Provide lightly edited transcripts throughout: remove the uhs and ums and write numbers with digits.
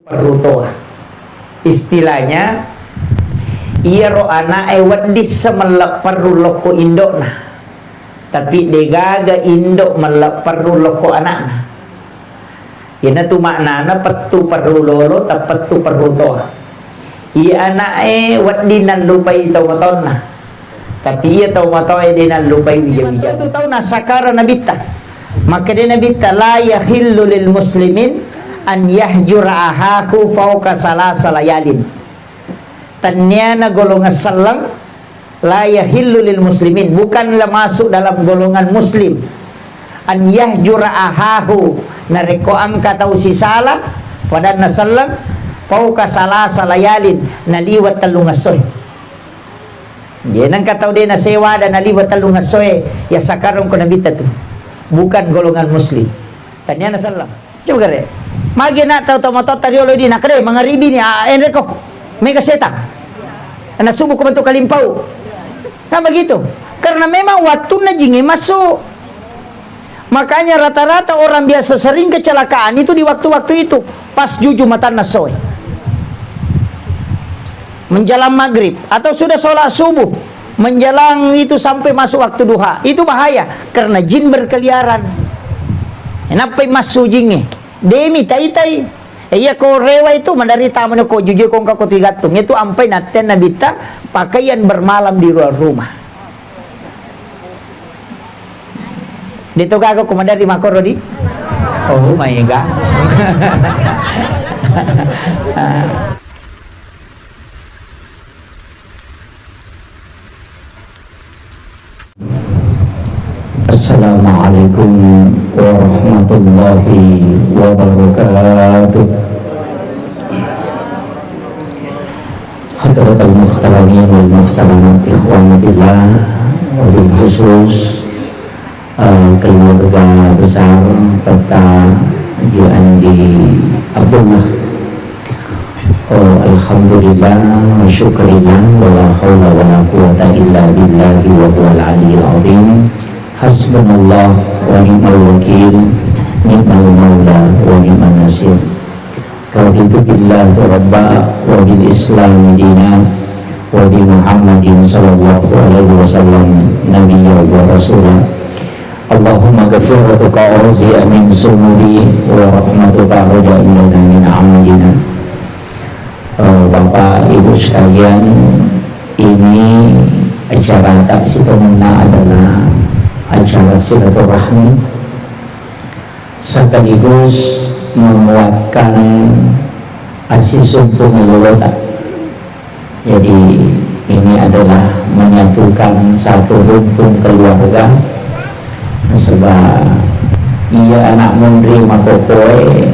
perruto. Istilahnya iya ro anak wadis semelak perlu loko indok nah, tapi degaga indok melak perlu loko anak nah. Ina tu maknana petu perlu lolo tak petu perruto. Iya anak wadinan lupai tau maton nah, tapi iya tau maton dinan lupai wija-wija. Itu tahu nah sakara nabita. Maka dia nabita la yahillu lil muslimin an yahjura ahaku fauka salasa layalin. Tanyana golongan selang la yahillu lil muslimin, bukanlah masuk dalam golongan muslim an yahjura ahahu nareko angka tau si salah pada nasallang fauka salasa layalin naliwat telung asoy. Dia nang katau dia nasewa dan naliwat telung asoy ya sakarong ko nabita tu bukan golongan muslim. Tanyana sallang coba kare magi na tau tomato tariolo di nakre mangaribi ni enreko may kaseta na subuh ko bantu kalimpau nah begitu karena memang waktu na jingi masuk. Makanya rata-rata orang biasa sering kecelakaan itu di waktu-waktu itu pas juju mata nasoy menjelang maghrib atau sudah sholat subuh menjelang itu sampai masuk waktu duha. Itu bahaya karena jin berkeliaran. Kenapa masuk jinnya demi tai-tai iya ko rewa itu menderita mana ko jujur ko ka tigatung itu ampai naten nabita pakaian bermalam di luar rumah. Dito gago komandar di makoro di. Oh my god. Assalamualaikum warahmatullahi wabarakatuh. Hadratul muhtaramin wal muhtaramat ikhwan fillah, wabil khusus keluarga besar serta Andi Abdullah. Alhamdulillah wa syukurillah wa la hawla wa la quwata illa billahi wa huwal aliyyil azim. Hasbunallah wa ni'mal wakil, ni'mal maula wa ni'man nasir. Raditu billahi rabba wa bil islam dina wa bi Muhammadin sallallahu alaihi wasallam nabiyya wa rasulah. Allahumma ghafiratuka urzi'a min sumuri wa rahmatuka raja'ina min amalina. Bapak Ibu sekalian, ini acara taksitomna adalah acara silaturahmi sekaligus menguatkan asih sumpung lolota. Jadi ini adalah menyatukan satu rumpun keluarga. Sebab ia anak menteri makokoe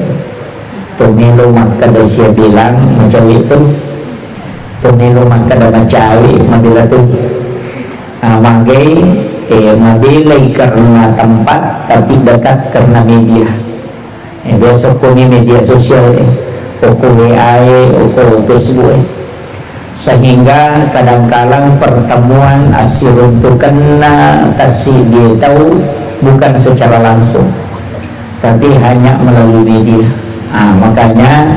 tumilo makada siya bilang macam itu tumilo makada macawi mabila tu magai mabilay karena tempat tapi dekat karena media. Biasa ko ni media sosial o ko WA o ko Facebook sehingga kadang-kadang pertemuan asir untuk kena kasih dia tahu bukan secara langsung tapi hanya melalui media. Makanya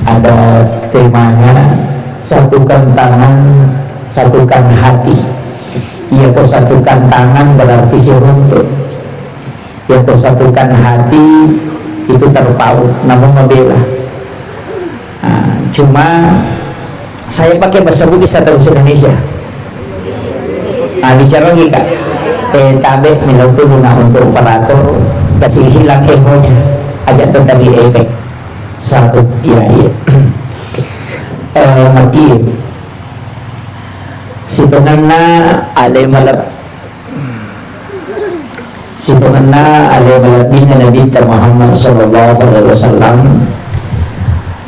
ada temanya satukan tangan, satukan hati. Ia kau satukan tangan berarti seruntuk. Ia kau satukan hati itu terpaut, namun membela. Cuma saya pakai bahasa Bugis atau bahasa Indonesia. Bicara lagi kak. Tabe milau tu guna untuk operator kasih hilang egonya ajak tentang efek satu ya mati situnganna ada malap bina Nabi Muhammad sallallahu alaihi wasallam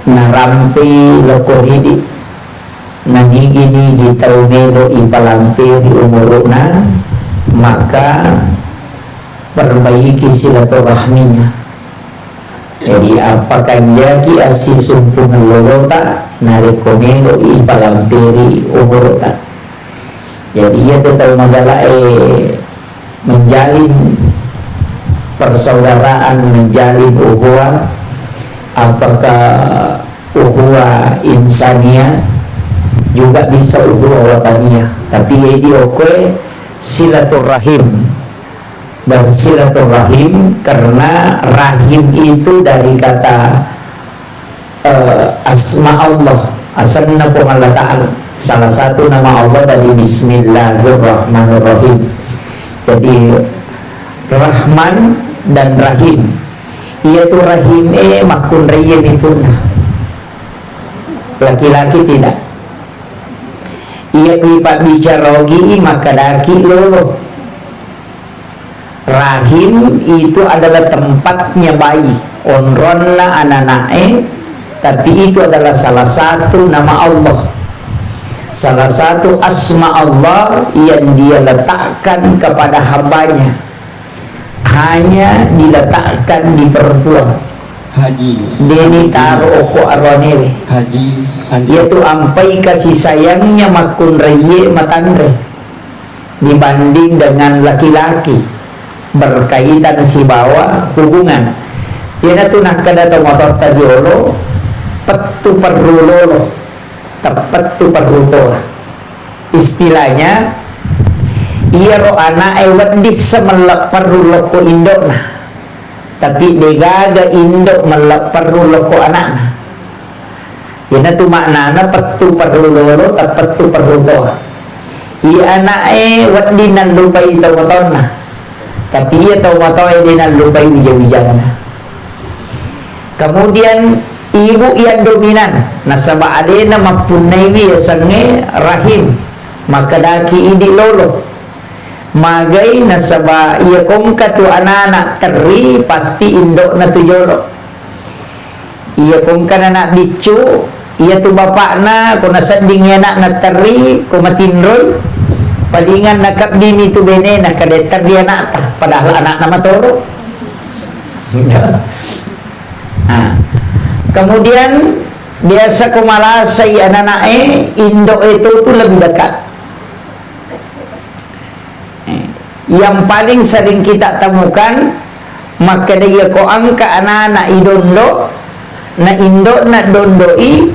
narampi lokoridi nanigini di taumelo ipalampi di umuruna maka perbaiki silaturahminya. Jadi apakah jaki asih sumpungan lolota narekomendo ipalampiri umurota. Jadi ia tetap menjalin persaudaraan, menjalin ukhuwah. Apakah ukhuwah insania, juga bisa ukhuwah wataniyah. Tapi ini oke silaturahim, bersilaturahim, karena rahim itu dari kata asma Allah, asalnya Allah Ta'ala. Salah satu nama Allah dari Bismillahirrahmanirrahim. Jadi Rahman dan Rahim, yaitu rahim makun rayim itu laki-laki tidak. Ia pipa bicara lagi maka daki lolo. Rahim itu adalah tempatnya bayi, onronna ananae, tapi itu adalah salah satu nama Allah, salah satu asma Allah yang dia letakkan kepada hambanya, hanya diletakkan di perempuan. Haji Deni taruh oko aronewe, Haji yaitu ampai kasih sayangnya makun reye matandre dibanding dengan laki-laki, berkaitan si bawa hubungan. Dia tu nak kada tu motor tajolo, petu perulolo, tepat tu perutol. Istilahnya, ia ro anak ewat di semelak peruloko indokna. Tapi degaga indok melak peruloko anakna. Ia tu maknana petu perulolo, tepat tu perutol. Ia anak ewat di nan lupai tau motorna. Tapi ia tahu matoi dia nak lupai bijak-bijakna. Kemudian ibu yang dominan, nasabah adena mapunai dia sange rahim, maka daki idi lolo. Magai nasabah ia kongka tu anak-anak teri pasti indok na tu jolo. Ia kongka anak bicu, ia tu bapak na ko nasanding anak na teri ko matinroy. Palingan nakap dini tu bene nak kadetar dia nak tah, padahal anak nama toro. Kemudian biasa kumalasai anak indok itu tu lebih dekat. Yang paling sering kita temukan, maka dia ko angka anak-anak idondo, na indok na dondoi,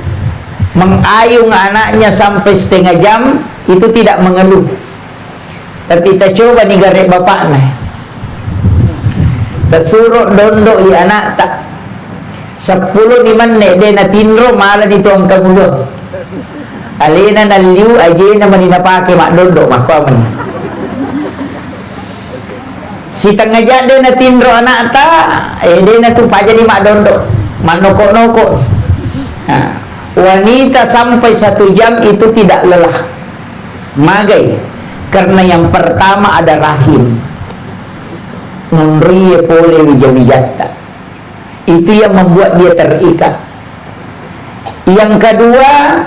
mengayung anaknya sampai setengah jam, itu tidak mengeluh. Tapi kita coba nih garek bapak nih, tersuruh dondo i anak tak 10 ni menit dia na tinro malah dituang kamulo. Alina na liu aja na manina pake mak dondo mak man. Si tengah jat dia na tinro anak tak, dia na tu paja di mak dondo, mak nokok-nokok. Wanita sampai 1 jam itu tidak lelah. Magai. Karena yang pertama ada rahim, nunriye pole wijawiyata, itu yang membuat dia terikat. Yang kedua,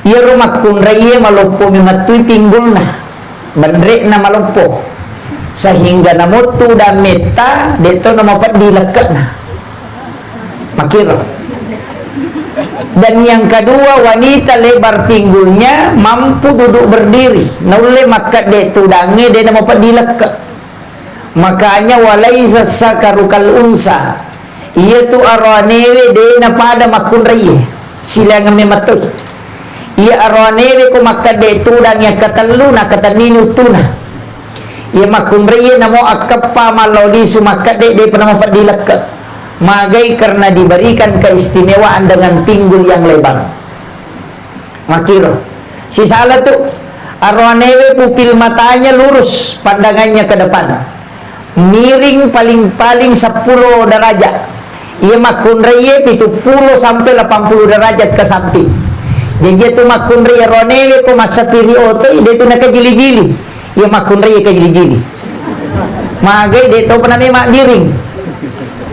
ia rumah kunraya maloppo mimatui pinggulna, bandrek na maloppo, sehingga namutu dan meta deto namapat dilekat na makiro. Dan yang kedua, wanita lebar pinggulnya mampu duduk berdiri. Naule makat dek tudange dia nama pak dilekak. Makanya walaisa sakarukal unsa. Ia tu arwanewe dia na pada makun raya. Silangan mematui. Ia arwanewe ku makat dek tudangnya katelu na kataninu tuna. Ia makun raya namo akapa malodi sumakat dek dia pernah pak dilekak. Magai karena diberikan keistimewaan dengan pinggul yang lebar. Makiro si salah tu arwanewe pupil matanya lurus, pandangannya ke depan, miring paling-paling 10 derajat. Ia makun raya 70 sampai 80 derajat ke samping. Jadi tu makun raya arwanewe ko masa piri oto dia tu nak jili-jili. Ia makun raya ke jili-jili. Magai dia tu pernah mak miring.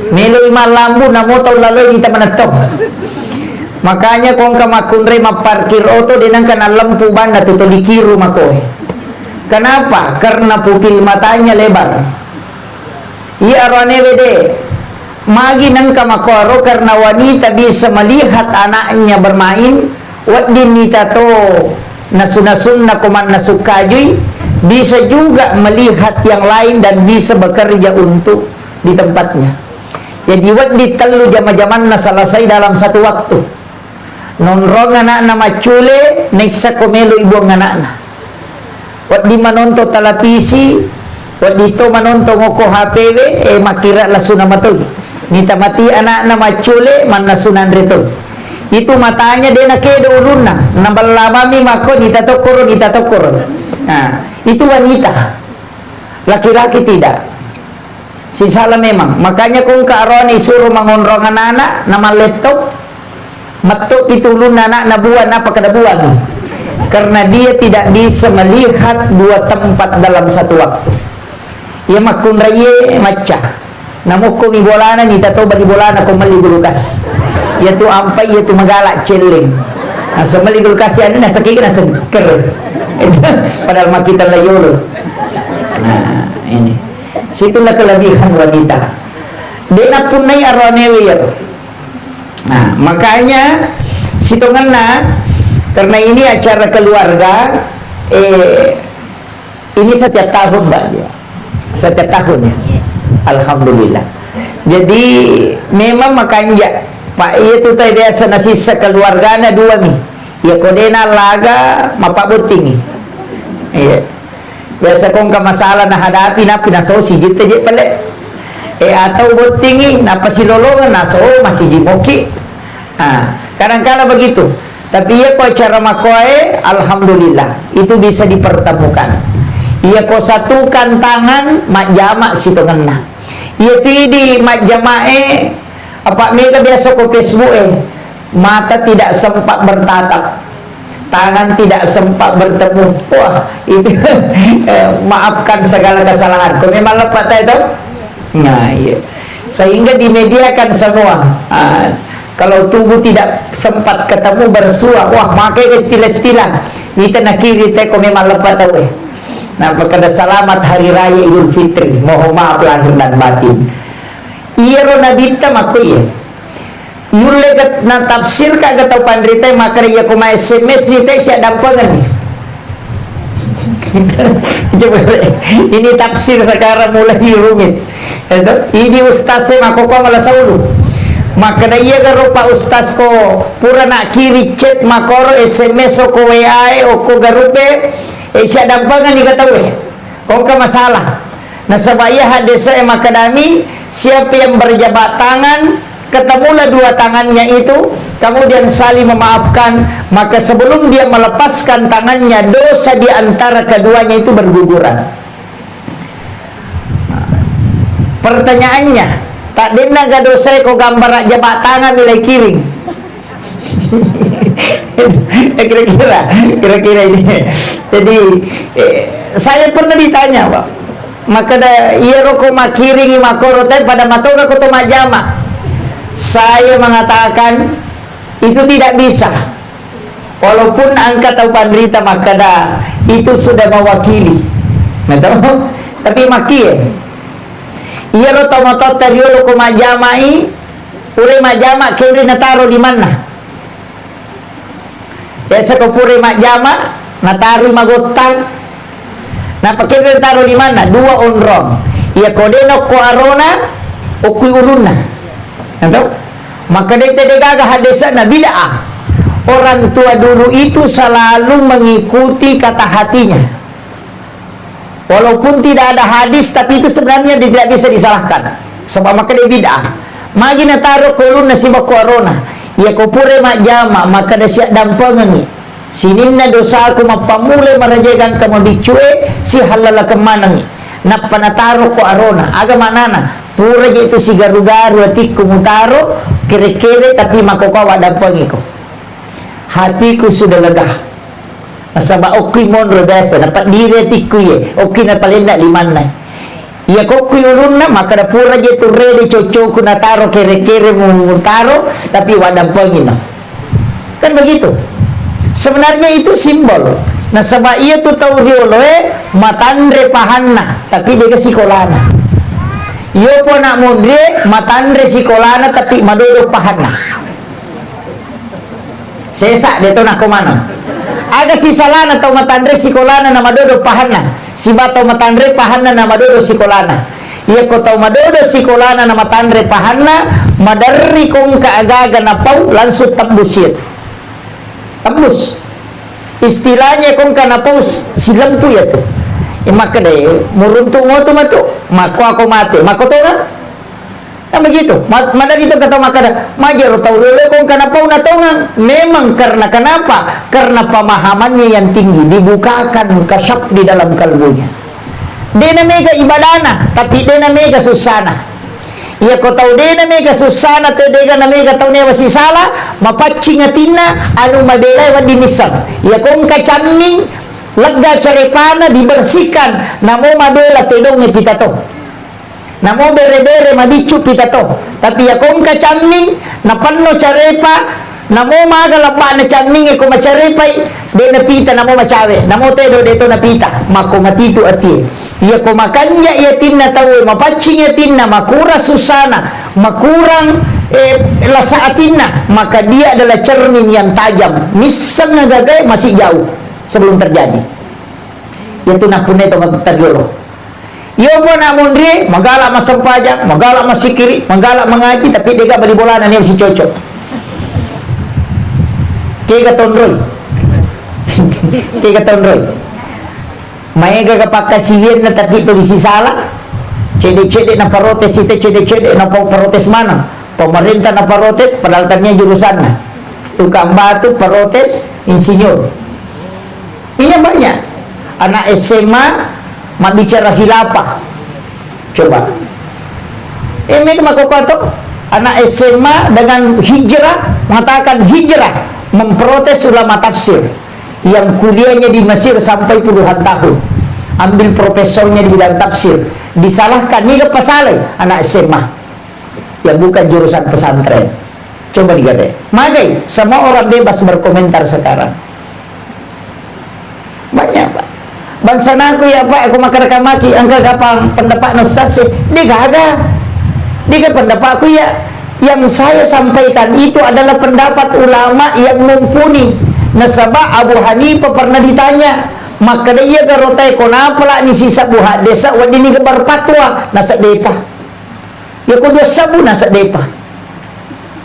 Melo ima lambu namo tau lalu kita menetap. Makanya kong kamakunre maparkir auto dinangkan lampu banda tutu dikiru makoy. Kenapa? Karena pupil matanya lebar. Ia arwane wede magi nang kamakoro karena wanita bisa melihat anaknya bermain. Wat dinita to nasun-nasun na kuman nasukajui, bisa juga melihat yang lain dan bisa bekerja untuk di tempatnya. Jadi wad ditelu jama-jaman na selesai dalam 1 waktu. nonrong anak na macule naisa komelo ibuang anak na wat di manonto televisi wat dito manonto ngoko HPW makira lasuna matoy nita mati anak na macule man nasunan rito itu matanya dia nak kedo ulun na nabalamami mako nita tokoro nah itu wanita laki-laki tidak si salah memang makanya kung kaaron isuruh mangonrong anak na laptop matuk pitulun anak na buwan apa kada buwan karena dia tidak bisa melihat dua tempat dalam satu waktu ia makun raye maca namuko mi bolana ni tato bali bolana ko mali gulukas ia tu ampai ia tu magalak celeng asa mali gulukas ya na sakit na seker padahal makita layolo nah ini situlah kelebihan wanita dia punai aronewe ya. Nah, makanya situngan na karena ini acara keluarga ini setiap tahun Mbak ya. Setiap tahun ya. Alhamdulillah. Jadi memang makanya Pak itu tadi dia senasisa keluarganya dua nih. Ya kodena laga mapak buting. Iya. Biasa kong ka masalah na hadapi na pinasosi gitu je pala. Atau butingi napa silolongan naso masih dimoki kadang-kala begitu tapi ia ko cara makoe alhamdulillah itu bisa dipertemukan ia ko satukan tangan mak jamak situngan ia tidi mak jamae apa mereka biasa ko Facebook mata tidak sempat bertatap tangan tidak sempat bertemu wah itu maafkan segala kesalahan kau memang lepas itu. Nah, iya. Sehingga dimediakan semua. Kalau tubuh tidak sempat ketemu bersua, wah makai istilah-istilah. Kita nak kiri teko memang lepas tahu. Nah, pada selamat hari raya Idul Fitri. Mohon maaf lahir dan batin. Iya rona bita makui ya. Yule na tafsir kagak tahu pandrita maka ia kuma SMS ni teh sia dampangan ni. Ini tafsir sekarang mulai rumit. Ini ustaz saya makoko malah saulu. Maka dia garupa ustaz ko pura nak kiri chat makoro SMS ko WA ko garupe siya dampangan ni katawe. Kung ka masalah. Nasabaya hadisa makadami siapa yang berjabat tangan ketemulah dua tangannya itu kemudian saling memaafkan maka sebelum dia melepaskan tangannya dosa di antara keduanya itu berguguran. Pertanyaannya tak dina ga dosa ko gambar jabat tangan nilai kiring kira-kira ini jadi saya pernah ditanya Pak maka da iya roko makiring makoro teh pada matoga ko to majama. Saya mengatakan itu tidak bisa walaupun angka atau penderita makada itu sudah mewakili tapi maki iya roto-moto teriolo ko majamai pure majama kiri nataro di mana biasa ko pure majama natari magotang napakiri nataro di mana dua onrong iya kodeno ko arona o kui uluna. Maka dia gagah hadisa na bid'ah. Orang tua dulu itu selalu mengikuti kata hatinya. Walaupun tidak ada hadis, tapi itu sebenarnya tidak bisa disalahkan. Sebab maka dia bid'ah. Magi na taruh kulun na si bakuarona. Ya kupure majama maka dia siap dampangan ni. Sinin na dosa aku mapamulai merajakan kamu dicue si halala kemana ni. Na panataruh ko arona. Aga manana. Pura itu si garu-garu hatiku mutaro kere-kere tapi makokawa dampangi ko hatiku sudah lega nasaba oki mon rodasa dapat diri hatiku ye oki na palinda liman na iya koki ulun na maka da pura itu rede cocoku nataro kere-kere mutaro tapi wadampangi na kan begitu sebenarnya itu simbol nasaba iya tu tau rioloe matandre pahanna tapi dia sikolana yo po nak mundre matandre sikolana tapi madodo pahanna sesa dia tu nak kumana aga si salana tau matandre sikolana na madodo pahanna si batau matandre pahanna na madodo sikolana iya ko tau madodo sikolana na matandre pahanna madarri kong kaagaga na pau langsung tambusit tembus. Istilahnya kong kana paus si lempu ya tuh. Maka deh muruntung tu matu, mako aku mati, mako tu kan? Nah begitu. Mana itu kata maka dah majar tahu lele kong kana pau na tongang. Memang karena kenapa? Karena pemahamannya yang tinggi, dibukakan kasyaf di dalam kalbunya. Dia namanya ibadana, tapi dia namanya susana. Ya kau tahu dia namanya susana, tu dia namanya tahu dia masih salah, mapacing atina, anu mabelai wadi misal. Ya kong kacaming lega carepana dibersihkan, namo mabela tedong pitato, namo bere-bere mabicu pitato. Tapi ya kong kacaming napanno carepa, namo magalapa na caming ko macarepai de napita namo macawe, namo tedo deto napita, mako matitu ati. Ya ko makanya yatin na tahu mapacing yatin na makura susana, makurang lasaatin na, maka dia adalah cermin yang tajam. Misal ngagagay masih jauh sebelum terjadi. Itu nak punai to mataguro. Iyo po na mundri, magala masampajang, magala masikiri, magala mengaji, tapi dia bali bolanan niya si Cocok. Kaya katonroy. Kaya katonroy. May gagapakasihin na tapi ito isi salah. Cede-cede na parotes ito, cede-cede na parotes mana. Pemerintah na parotes, padahal tanya jurusan na. Tukang batu, parotes, insinyur. Ini banyak. Anak SMA mabicara hilafah. Coba. Ini makukato. Anak SMA dengan hijrah, mengatakan hijrah, memprotes ulama tafsir yang kuliahnya di Mesir sampai puluhan tahun, ambil profesornya di bidang tafsir, disalahkan ini pasalai anak SMA yang bukan jurusan pesantren. Coba digadai. Magai, semua orang bebas berkomentar sekarang. Banyak Pak. Bangsa aku ya Pak, aku makan maki, angka kapang pendapat nostasi, dia gagah. Dia pendapat aku ya, yang saya sampaikan itu adalah pendapat ulama yang mumpuni. Nasabah Abu Hanifah pernah ditanya, maka dia garotai kenapa lah ni sisa buhat desa wadini kebar patwa nasa depa. Ya ko dia sabu nasa depa.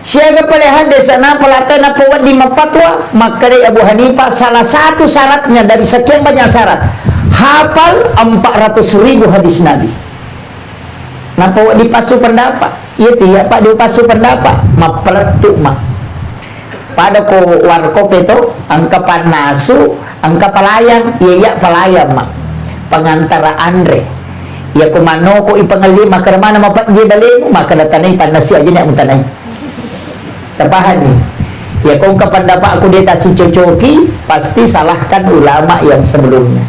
Siaga palehan desa na palata na pawad di mapatwa, maka dia Abu Hanifah salah satu syaratnya dari sekian banyak syarat, hafal 400.000 hadis Nabi. Napa di pasu pendapat? Iya tiap Pak di pasu pendapat, mapeletuk mak. Pada ko warkop itu angka panasu, angka palayang, iya palayang mak. Pengantara Andre. Ya ko mano ko ipangali maka mana mapak dia balik maka datanay panasi aja nak mutanay. Tapahan ni. Ya kung kapandapat aku dia si cocoki, pasti salahkan ulama yang sebelumnya.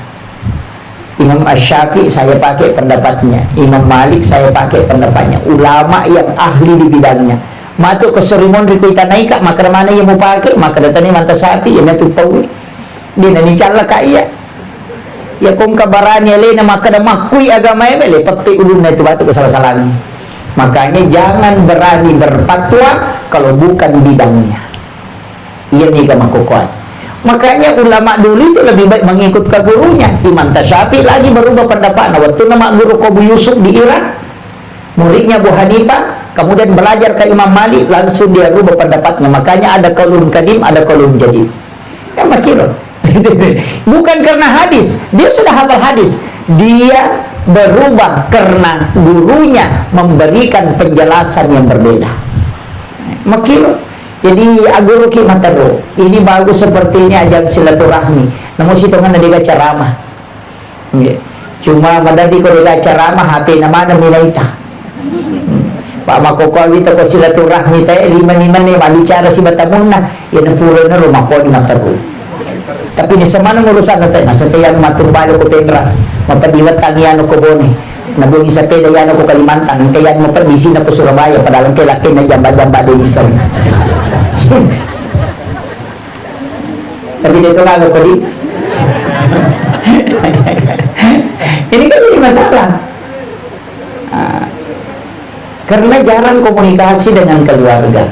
Imam Asy-Syafi'i saya pakai pendapatnya, Imam Malik saya pakai pendapatnya, ulama yang ahli di bidangnya. Matuk ke Surimon rikuita naika, maka mana yang mau pakai, maka datang manta sapi, yang itu tahu. Dia nani cala kaya. Ya kung kabarani lena maka dah makui agama ya bele, papi ulun na itu batu kesalah-salahnya. Makanya jangan berani berfatwa kalau bukan bidangnya. Ia ni kamakukuat. Makanya ulama dulu itu lebih baik mengikut ke gurunya. Imam Syafi'i lagi berubah pendapat. Waktu nama guru Abu Yusuf di Irak, muridnya Abu Hanifah, kemudian belajar ke Imam Malik, langsung dia rubah pendapatnya. Makanya ada kaulun kadim, ada kaulun jadid. Ya makir. Bukan karena hadis, dia sudah hafal hadis. Dia berubah karena gurunya memberikan penjelasan yang berbeda. Makir. Jadi aguru ki mataro. Ini bagus seperti ini ajang silaturahmi. Namun situngan ada ceramah. Cuma madadi ko ada ceramah HP na mana milaita. Pak makokawi ta ko silaturahmi ta lima-lima ni bicara si batamuna. Yan puro na rumah ko ni mataro. Tapi ni samana urusan natin nasa tayan maturbalo ko Petra. Mapadiwat tangiano ko bone. Nabungi sa peda yan ako Kalimantan. Kaya mo permisi na ko Surabaya padahal kay laki na jamba-jamba din isa. Tapi dito lang ako di. Ini kan jadi masalah. Karena jarang komunikasi dengan keluarga.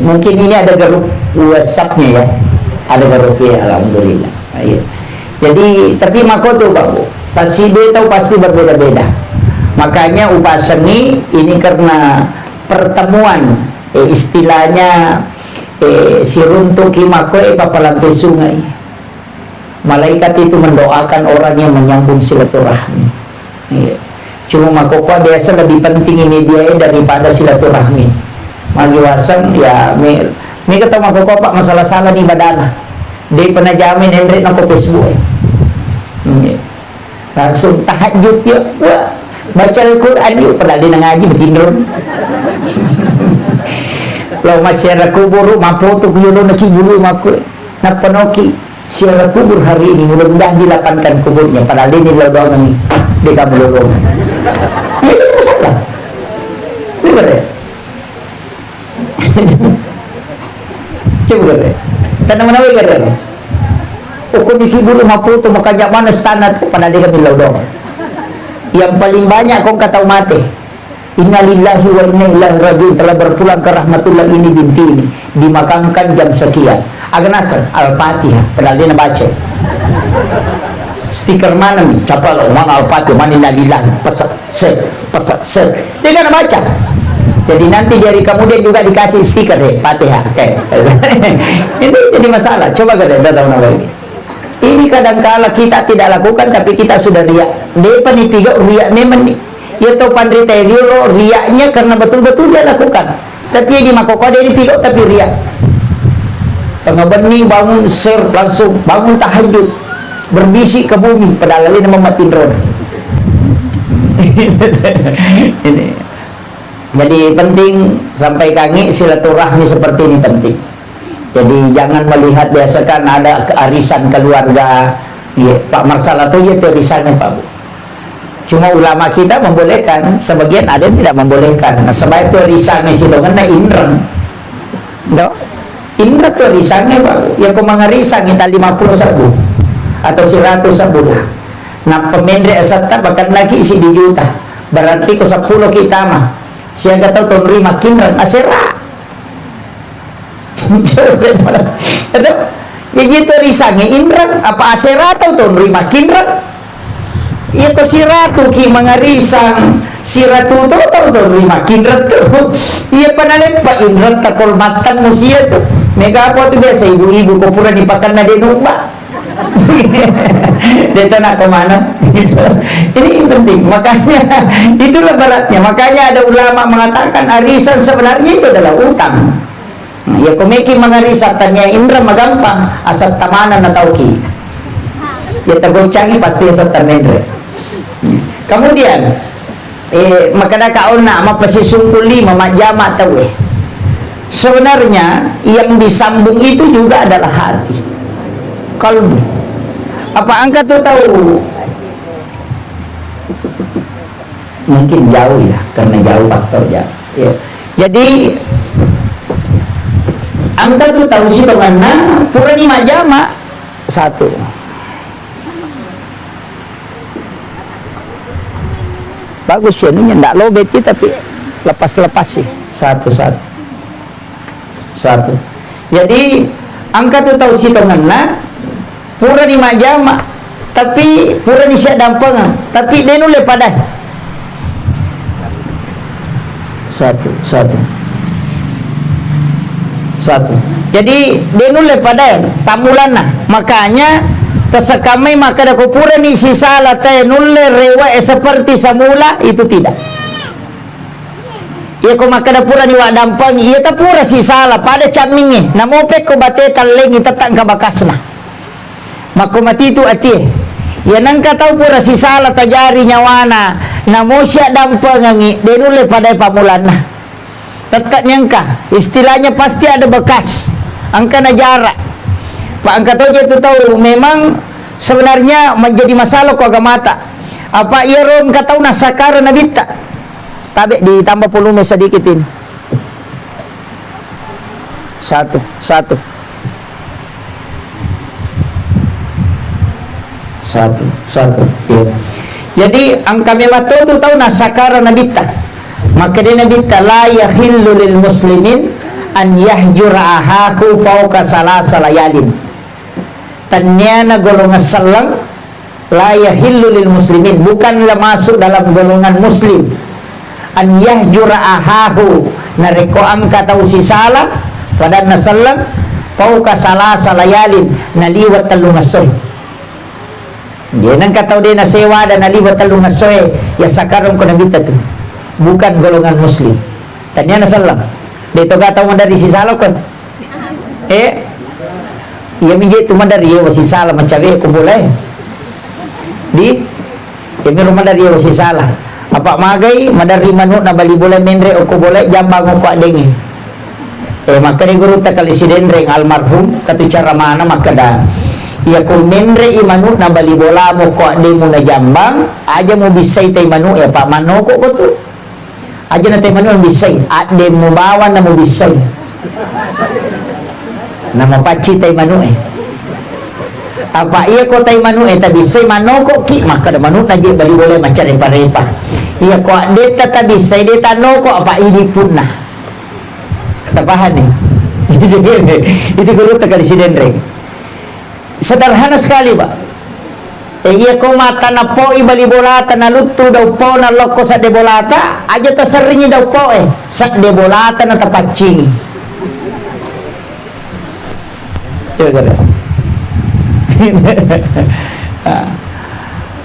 Mungkin ini ada grup WhatsApp-nya ya. Ada grup ya, alhamdulillah. Jadi tapi mako tuh Bapak, pasti dia tahu pasti berbeda-beda. Makanya upasani ini karena pertemuan istilahnya si runtuh kimako papalampi sungai. Malaikat itu mendoakan orang yang menyambung silaturahmi. Cuma makoko biasa lebih penting ini dia daripada silaturahmi. Magi wasang ya mi kata makoko pak masalah salah di badana. Dia pernah jamin Hendrik nak Facebook. Langsung tahajud ya, wah baca Al-Quran yuk, padahal dia ngaji bertidur. Kalau masyarakat kubur mampu tu kuyulo nak kibulu maku nak penoki siara kubur hari ini mudah-mudahan dilapangkan kuburnya, padahal ini lodongan ni dia kamu lodongan. Ini masalah. Betul tak? Coba kata. Tanah mana we kata? Ukur dikibulu mampu tu makanya mana standar padahal dia kamu lodongan. Yang paling banyak kau kata mati. Innalillahi wa inna ilaihi rajiun, telah berpulang ke rahmatullah ini binti ini, dimakamkan jam sekian. Agnasan Al-Fatihah, padahal dia nak baca. Stiker mana nih? Capal mana Al-Fatihah, mana innalillahi, pesak set. Dia kan nak baca. Jadi nanti dari kemudian juga dikasih stiker deh, Fatihah. Okay. Ini jadi masalah. Coba kita tahu nama ini. Ini kadang-kala kita tidak lakukan, tapi kita sudah riak. Dia penipiga riak memang nih. Ya tahu pandrita dia lo riaknya karena betul-betul dia lakukan. Tapi di makoko dia dipikau tapi riak. Tengah bening bangun share langsung bangun tahajud berbisik ke bumi padahal ini mematin roda. Ini. Jadi penting sampai kami silaturahmi seperti ini penting. Jadi jangan melihat biasakan ada arisan keluarga. Ya, Pak Marsala tuh ya arisannya Pak Bu. Cuma ulama kita membolehkan, sebagian ada yang tidak membolehkan. Nah, sebab itu risannya sidongan na indran. No? Indra tu risannya Pak. Yang kau mengarisan kita 50 sabu atau 100 sebulan. Nah, pemendre asata bahkan lagi isi di juta. Berarti ke 10 kita mah. Siapa tahu tahun rima kinran asera. Itu ya gitu risannya indran apa asera atau tahun rima kinran. Iya to si ratu ki mangarisang si ratu tahu makin ratu. Iya panalek pa inrat takol matan mo siya to. Mega apa tu biasa ibu-ibu ko pura dipakan na denumba. Dito na kemana? Ini penting. Makanya itulah beratnya. Makanya ada ulama mengatakan arisan sebenarnya itu adalah utang. Ya komeki mangarisan tanya indra magampang asal tamanan na tauki. Ya tagocangi pasti asal tamendre. Kemudian makana kauna mapasisungkuli mamajama tahu sebenarnya yang disambung itu juga adalah hati kalbu. Apa angka tuh tahu mungkin jauh ya karena jauh faktor jauh ya. Jadi angka tuh tahu sih bagaimana purani majama satu. Bagus ya, ini tidak lobet sih, tapi lepas-lepas sih satu. Jadi angka tu tahu si tengah pura di majama, tapi pura di siap dampangan, tapi dia nule padai satu. Jadi dia nule padai tamulana, makanya tersekamai maka dah kupura ni si salah teh nulle rewa seperti semula itu tidak. Ia ko maka dah pura ni wa dampang ia tak pura si salah pada camingnya. Namo pek ko bate talengi tetang ka bakasna. Mako mati itu ati. Ya nangka tahu pura si salah tajari nyawana. Namo sia dampang ngi denulle pada pamulana. Tetap nyangka istilahnya pasti ada bekas. Angka na jarak. Pak angkat aja itu tahu memang sebenarnya menjadi masalah kok agama mata. Apa ia rom kata nasakara nabita. Tapi ditambah volume sedikit ini. Satu. Ya. Jadi angka memang itu tahu nasakara nabita. Maka dia nabita la yahillu lil muslimin an yahjura ahaku fauqa salasa layalin. Tanyana golongan selang la yahillu lil muslimin, bukanlah masuk dalam golongan muslim an yahjura ahahu nareko angka tahu si salah Pada nasallam pauka salasa layalin naliwat talong asoy. Dia nang kataw din na sewa dan naliwat talong asoy ya sakarong ko nabita tu. Bukan golongan muslim. Tanya nasallam. Dito kataw mo dari si salak ko. Iya minjay tumadari ya wasi salah macawe ko boleh. Di kami rumah dari wasi salah. Apa magai madari manuk na bali boleh menre o ko boleh jambang ko adengi. Maka ni guru ta kali si denreng almarhum katu cara mana maka dah. Ia ko menre imanu na bali bola mo ko ade mo na jambang aja mo bisay tay manu pak mano ko tu. Aja na tay manu bisay ade mo bawan na mo bisay. Nama paci tay manu apa iya ko tay manu tabi say mano ko ki maka da manu naji bali boleh macam repa-repa. Iya ko deta tabi say deta no ko apa ini pun nah. Tabahan ni. Itu guru tak di Denreng. Sederhana sekali, Pak. Iya ko mata na po ibali bolata na lutu daw po na loko sa de bolata aja ta seringi daw po sa de bolata na tapacing.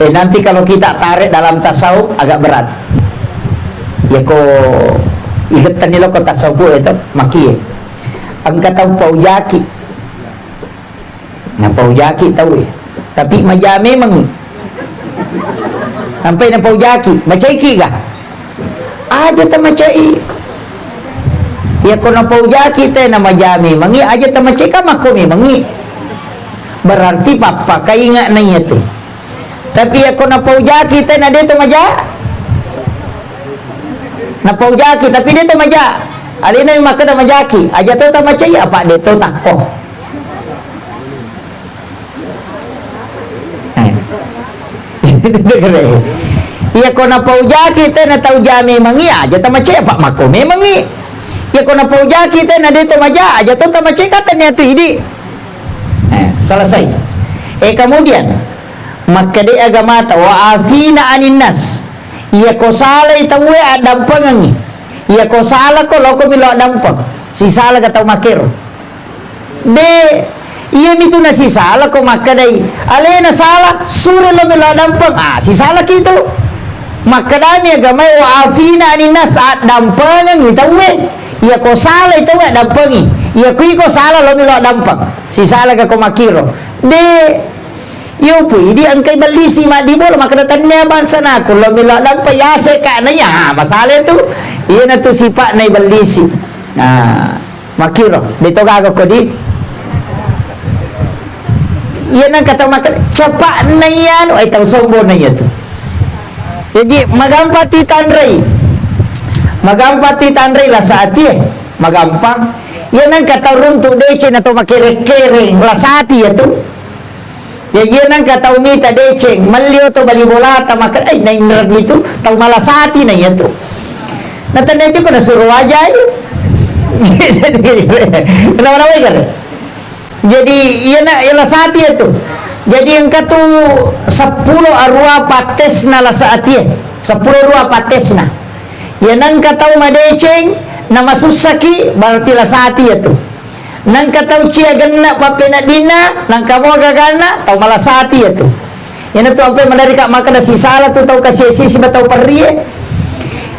Nanti kalau kita tarik dalam tasawuf agak berat. Ya ko igatan nila ko tasawuf itu maki. Ang kataw paujaki. Na paujaki tahu tapi majame mangi. Sampai na paujaki, macai ki ka? Aja ta macai. Ya ko na paujaki te na majame mangi aja ta macai ka makomi mangi. Berarti papa kainga na itu. Tapi ako na paujaki te na dito maja. Na paujaki tapi dito maja. Alina yung makada majaki. Aja to ta macai apa dito tako. Iya ko na paujaki te na taujami mangi aja ta macai apa makome mangi. Iya ko na paujaki te na dito maja aja to ta macai katanya tu idi. Selesai. Kemudian maka di agama ta wa afina anin nas. Iya ko sala itawe adam pangangi. Iya ko sala ko loko milo adam pang. Si sala kata makir. De iya mitu na si sala ko makadai. Ale na sala sura lo milo adam pang. Si sala kito. Makadami agama wa afina anin nas adam pangangi itawe. Iya ko sala itawe adam pangi. Iya ko sala lo milo adam pang. Si sala ka ko makiro. De yo po, hindi ang kay balisi madibol makadatan niya bansa na kung lamila lang payase ka na niya masala ito iyan na ito sipa na ibalisi makiro dito gago ko di iyan ang katamakal tsapa na yan o ay tausombo na yan jadi magampati tanray lasati magampang yan ang katarunto deche na ito makirek-kirek lasati ito. Jadi nang kata umita deceng malio to balibolata maka ay nainrag nito tau malasati na yato. Natanda itu ko nasuruh aja. Kenapa kan? Jadi iya na lasati itu. Jadi yang katu 10 arwa pates na lasati. 10 arwa pates na. Ya nang kata umadeceng na masusaki berarti lasati itu. Nang kataw cia gana papena dina nang kamo gagana tau malasati itu. Yan tu ampe mandari ka maka si sala tu tau kasiasi si batau perrie.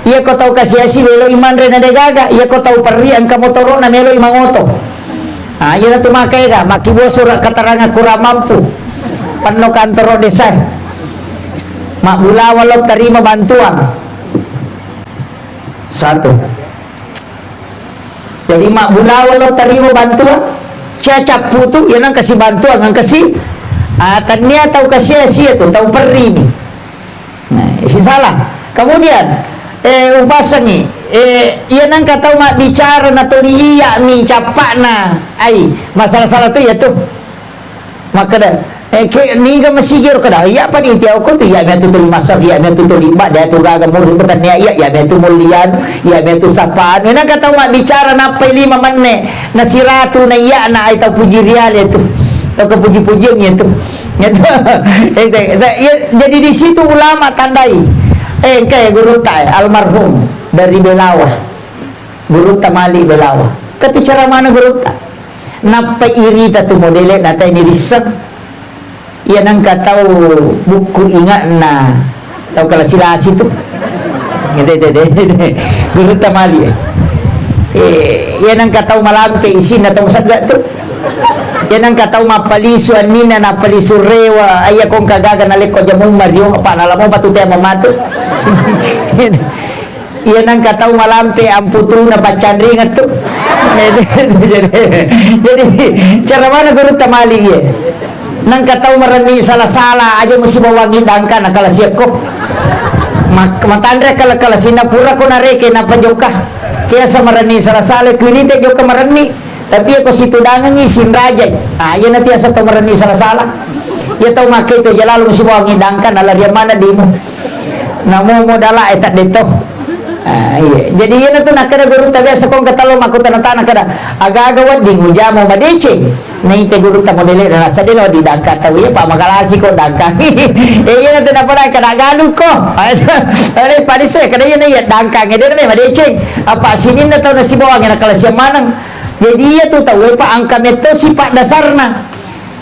Iya ko tau kasiasi welo iman re na degaga, iya ko tau perrie ang kamo toro na melo imangoto. Yan tu makai ka makibo surat kataranga kurang mampu. Panno kantoro desa. Mak bula walau terima bantuan. Satu. Jadi mak bula walau terima bantuan cacap putu yang kasih bantuan yang kasih tania tahu kasih asia tu tahu perri ni isi salah kemudian upasangi ia nang kata mak bicara na tu iya mi capak na ai masalah salah tu ya tu maka dah ni ga masigir kada ya pa ni tiaw ko tu ya metu tu masar ya metu tu lima dia tu gaga mulu pertania ya metu mulian ya metu sapaan nang kata mak bicara na pa 5 manne na siratu na ya na ay taw puji rial itu taw ke puji-pujian itu jadi di situ ulama tandai kayak guru tay almarhum dari Belawa guru Tamali Belawa katu cara mana geruta napa irita tu modele nata ini risek ya nang tahu buku ingat na tahu kalau silasi tu geruta mali ya nang tahu malampe isi na tahu sagak tu ya nang tahu mapalisu anina na palisu rewa ayah kong kagaga na leko jamu mario apa nalamo batu teh mamatu iya nang tahu malampe amputu na pacan ringat tu jadi cara mana guru tamali ya nang tahu merani salah-salah aja mesti bawangi dangkan akala siap kok matandre kala sinapura ko nareke na pajoka kaya sa marani salah-salah kunite joka marani tapi ako situ dangan isin raja yan nanti asa to marani salah-salah ya tau makai to jalalo mesti bawangi dangkan ala dia mana di mo namo modala etak deto iya. Jadi yan na to nakada guru tabi sa kong katalo makutanatana kada agagawa di ngujamo madece na ite guru ta modele na nasa dilo di dangka tau ya pa makalasi ko dangka yan na to na para kada galu ko are parise kada yan na dangka ngede na madece apa sinin na to na sibawa nga nakalasya manang jadi ya to tau pa ang kameto sipak dasarna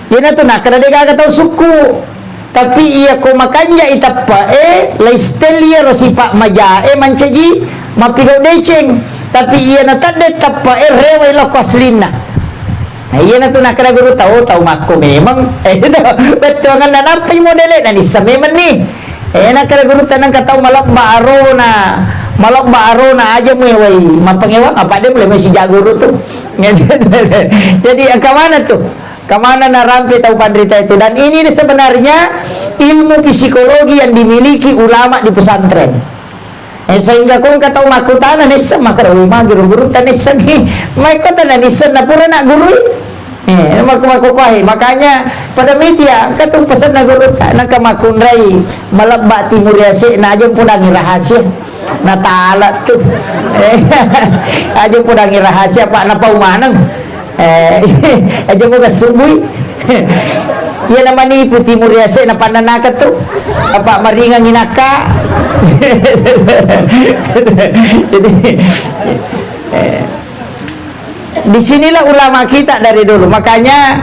yan na to nakada de gaga tau suku tapi iya ko makanya itapa laistelia rosipa maja mancaji mapigaw deceng tapi iya na tade tapa reway lo koslina iya na to nakara guru tahu mako memang betul nga nanapay modele na nisa memang ni nakara guru tanang kataw malak baaro na aja mo way mapangewang apa dia boleh masih jaguru tu jadi ang kamana tu kemana narampi tahu pandrita itu dan ini sebenarnya ilmu psikologi yang dimiliki ulama di pesantren sehingga kung kataw makutana nisa makarawi guru tanisa ni may kota na nisa na pura na guru makumakukahi makanya pada media katong pesan na guru nagkamakunray malabba timuriasi na aja po nang rahasia natala tu aja po nang rahasia pa na paumanang aja mo kasuboy yan naman ni puti muriase na pananakat to apa maringang inaka jadi disinilah ulama kita dari dulu makanya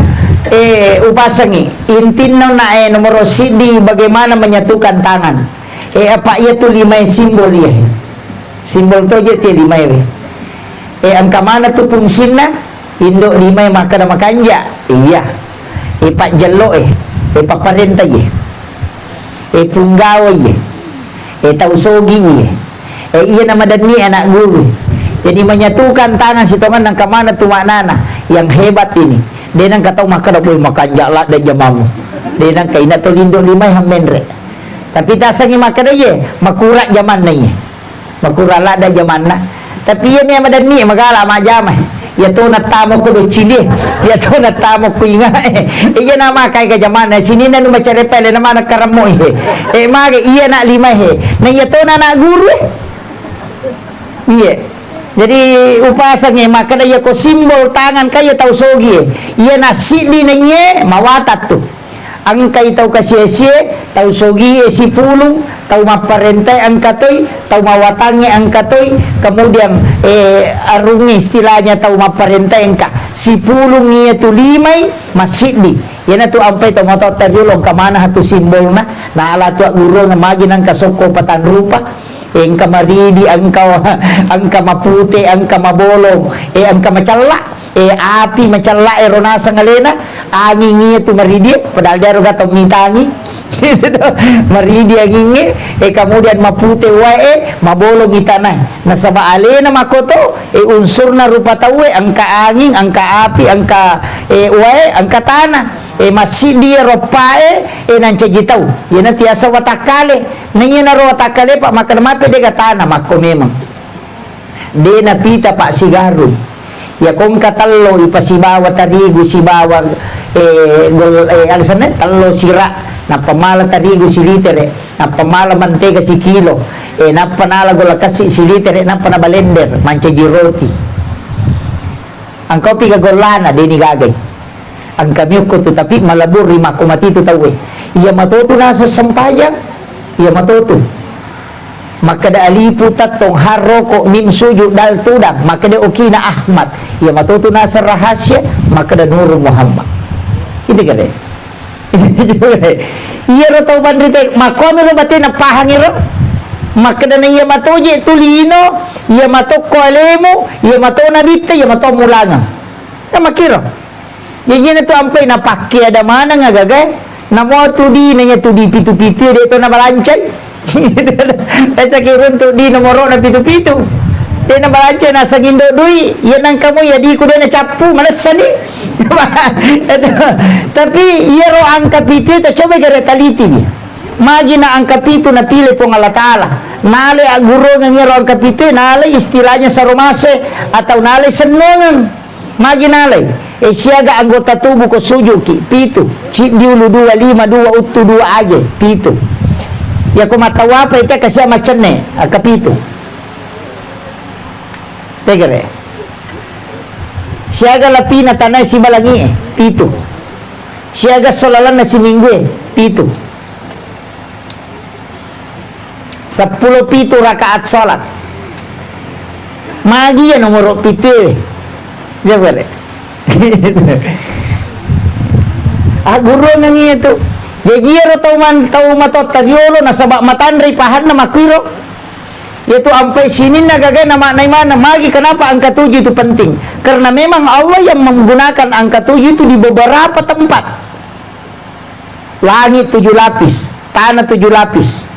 upasangi intinno na nomor sidi bagaimana menyatukan tangan apa ia tu 5 simbol ya simbol to je ti 5 ang kamana tu fungsina Indo 5 makana makanja iya pak jelo paparenta punggaway tausogi iya nama dan ni anak guru jadi menyatukan tangan si tongan ng kamana tumanana yang hebat ini dia nang kataw makana boy makanja la da jamamu dia nang kay natolindo 5 hamenre tapi tasangi makana makura zaman na makura la da zaman na tapi yan madan ni magala majamay ya to natamo ko do chili ya to natamo ko inga iya na makay ka jaman sini na no macharepele na mana karamo mage iya na 5 na ya to na guru iya jadi upasanya maka ya ko simbol tangan kaya tau sogi iya na sidi na nye mawatat to ang kay tau kasiyesye tau sogi si pulong tau maparentay ang katoy tau mawatangi ang katoy kemudian arungi istilahnya tau maparentay ang ka si pulong niya tu 5 masidi yan na tu ampay tau matot terulong kamana hatu simbol na naala tu guro na magi ng kasoko patan rupa ang kamaridi ang kamaputi ang kamabolong ang kamacala api macala ronasa ngalena angin itu maridi padahal dia roga tong mitangi maridi angin kemudian mapute wae mabolong itanah nasaba alena makoto unsur na rupa tawe angka angin angka api angka wae angka tanah masih dia ropae nanca jitau yana tiasa watakale nanya na watakale pak makan mape de tanah mako memang de napita pak sigaru ya kung katallo ipasibawa tarigo sibawa ang sana tallo sira na pamala tarigo si litere na pamala mantega si kilo na panala gola kasi si litere na panabalender mancha di roti ang kopi kagolana dini gagay ang kamyok ko to tapi malabur rima ko matito tawe iya matoto na sa sampayang iya matoto maka da alipu tatong haroko mim sujud dal tudang, maka da ukina Ahmad ya matutu nasar rahasia, maka da Nur Muhammad. Itu kali iya ro tau bandrite makomi ro batin napahangi ro, maka da na iya matoje tulino iya mato kolemu iya mato nabita iya mato mulanga na makiro jadi na to ampay napaki ada mana nga gagay na mo tudi na niya tudi pitu-pitu dito na balancay sa kirun tudi na moro na pitu-pitu di na balancay nasa gindo dui yan ang kamu ya di ko din na chapu malasan tapi iya ro ang kapitu ito coba gara taliti magi na ang kapitu na pili po ng Allah Ta'ala nale aguro ng iro ang kapitu nale istilahnya sa romase atau nale senongan magi nale siaga anggota tubuh ko sujuki pitu diulu 2 5 2 utu 2 aja pitu ya ko matawapa ite kasi macane ang kapitu tegere siaga lapina tanay si balangi pitu siaga solalan na si minggu pitu 10 pitu rakaat salat magi ya nomor pitu jabar guru nang itu jadi ro tau matot tagiolo na sabak matandri pahan na makwiro yaitu sampai sini nagagay na mana magi kenapa angka 7 itu penting karena memang Allah yang menggunakan angka 7 itu di beberapa tempat langit 7 lapis tanah 7 lapis